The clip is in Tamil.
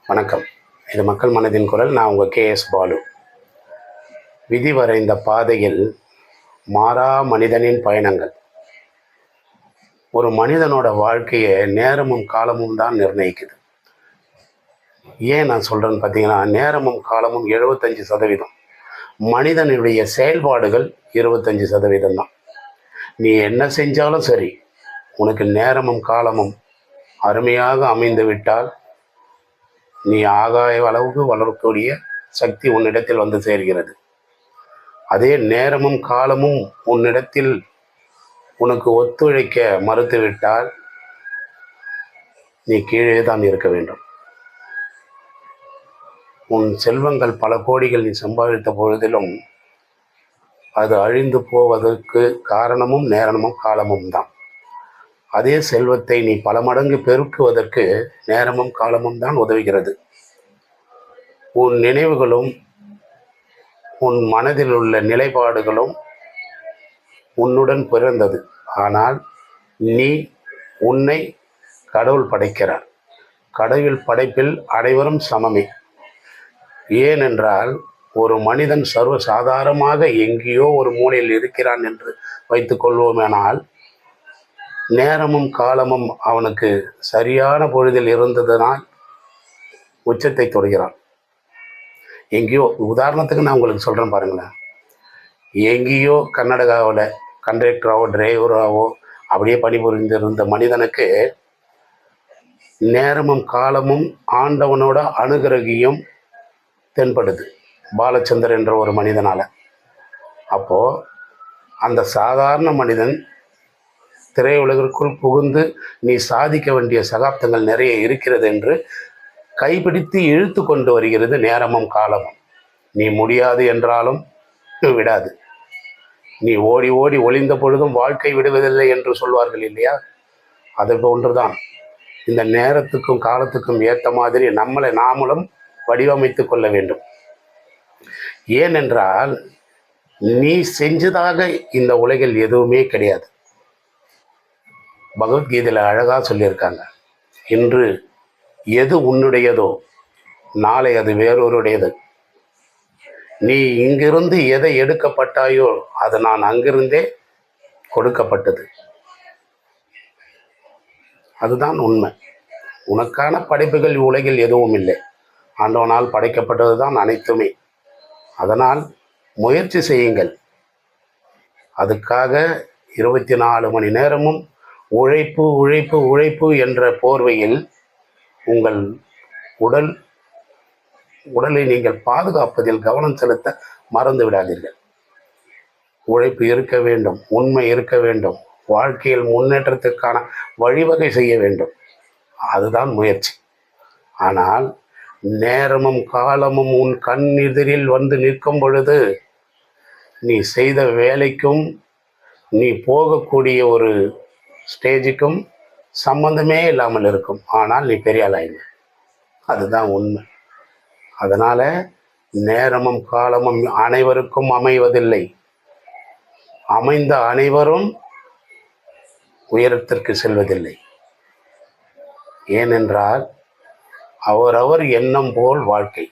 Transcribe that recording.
வணக்கம். இது மக்கள் மனதின் குரல். நான் உங்கள் கேஎஸ் பாலு. விதி வரைந்த பாதையில் மாறா மனிதனின் பயணங்கள். ஒரு மனிதனோட வாழ்க்கையை நேரமும் காலமும் தான் நிர்ணயிக்குது. ஏன் நான் சொல்கிறேன்னு பார்த்தீங்கன்னா, நேரமும் காலமும் 75%, மனிதனுடைய செயல்பாடுகள் 25% தான். நீ என்ன செஞ்சாலும் சரி, உனக்கு நேரமும் காலமும் அருமையாக அமைந்து விட்டால் நீ ஆகாய அளவுக்கு வளரக்கூடிய சக்தி உன்னிடத்தில் வந்து சேர்கிறது. அதே நேரமும் காலமும் உன்னிடத்தில் உனக்கு ஒத்துழைக்க மறுத்துவிட்டால் நீ கீழே தான் இருக்க வேண்டும். உன் செல்வங்கள் பல கோடிகள் நீ சம்பாதித்த பொழுதிலும் அது அழிந்து போவதற்கு காரணமும் நேரமும் காலமும் தான். அதே செல்வத்தை நீ பல மடங்கு பெருக்குவதற்கு நேரமும் காலமும் தான் உதவுகிறது. உன் நினைவுகளும் உன் மனதில் உள்ள நிலைப்பாடுகளும் உன்னுடன் பிறந்தது. ஆனால் நீ உன்னை கடவுள் படைக்கிறார். கடவுள் படைப்பில் அனைவரும் சமமே. ஏனென்றால் ஒரு மனிதன் சர்வ சாதாரணமாக எங்கேயோ ஒரு மூலையில் இருக்கிறான் என்று வைத்துக் கொள்வோமேனால், நேரமும் காலமும் அவனுக்கு சரியான பொழுதில் இருந்ததனால் உச்சத்தை தொடுகிறான். எங்கேயோ, உதாரணத்துக்கு நான் உங்களுக்கு சொல்கிறேன் பாருங்களேன். எங்கேயோ கர்நாடகாவில் கண்டக்டராகவோ டிரைவராகவோ அப்படியே பணிபுரிந்திருந்த மனிதனுக்கு நேரமும் காலமும் ஆண்டவனோட அனுகிரகியும் தென்படுது, பாலச்சந்தர் என்ற ஒரு மனிதனால். அப்போது அந்த சாதாரண மனிதன் திரையுலகிற்குள் புகுந்து நீ சாதிக்க வேண்டிய சகாப்தங்கள் நிறைய இருக்கிறது என்று கைப்பிடித்து இழுத்து கொண்டு வருகிறது நேரமும் காலமும். நீ முடியாது என்றாலும் விடாது. நீ ஓடி ஓடி ஒளிந்த பொழுதும் வாழ்க்கை விடுவதில்லை என்று சொல்வார்கள் இல்லையா? அது போன்றுதான் இந்த நேரத்துக்கும் காலத்துக்கும் ஏற்ற மாதிரி நம்மளை நாமளும் வடிவமைத்து கொள்ள வேண்டும். ஏனென்றால் நீ செஞ்சதாக இந்த உலகில் எதுவுமே கிடையாது. பகவத்கீதையில் அழகாக சொல்லியிருக்காங்க, இன்று எது உன்னுடையதோ நாளை அது வேறொருடையது. நீ இங்கிருந்து எதை எடுக்கப்பட்டாயோ அது நான் அங்கிருந்தே கொடுக்கப்பட்டது. அதுதான் உண்மை. உனக்கான படைப்புகள் உலகில் எதுவும் இல்லை. ஆண்டவனால் படைக்கப்பட்டது தான் அனைத்துமே. அதனால் முயற்சி செய்யுங்கள். அதுக்காக 24 மணி நேரமும் உழைப்பு உழைப்பு உழைப்பு என்ற போர்வையில் உங்கள் உடலை நீங்கள் பாதுகாப்பதில் கவனம் செலுத்த மறந்து விடாதீர்கள். உழைப்பு இருக்க வேண்டும், உண்மை இருக்க வேண்டும், வாழ்க்கையில் முன்னேற்றத்திற்கான வழிவகை செய்ய வேண்டும். அதுதான் முயற்சி. ஆனால் நேரமும் காலமும் உன் கண் எதிரில் வந்து நிற்கும் பொழுது நீ செய்த வேலைக்கும் நீ போகக்கூடிய ஒரு ஸ்டேஜுக்கும் சம்பந்தமே இல்லாமல் இருக்கும். ஆனால் நீ பெரிய ஆளாயிரு. அதுதான் உண்மை. அதனால் நேரமும் காலமும் அனைவருக்கும் அமைவதில்லை. அமைந்த அனைவரும் உயரத்திற்கு செல்வதில்லை. ஏனென்றால் அவரவர் எண்ணம் போல் வாழ்க்கை.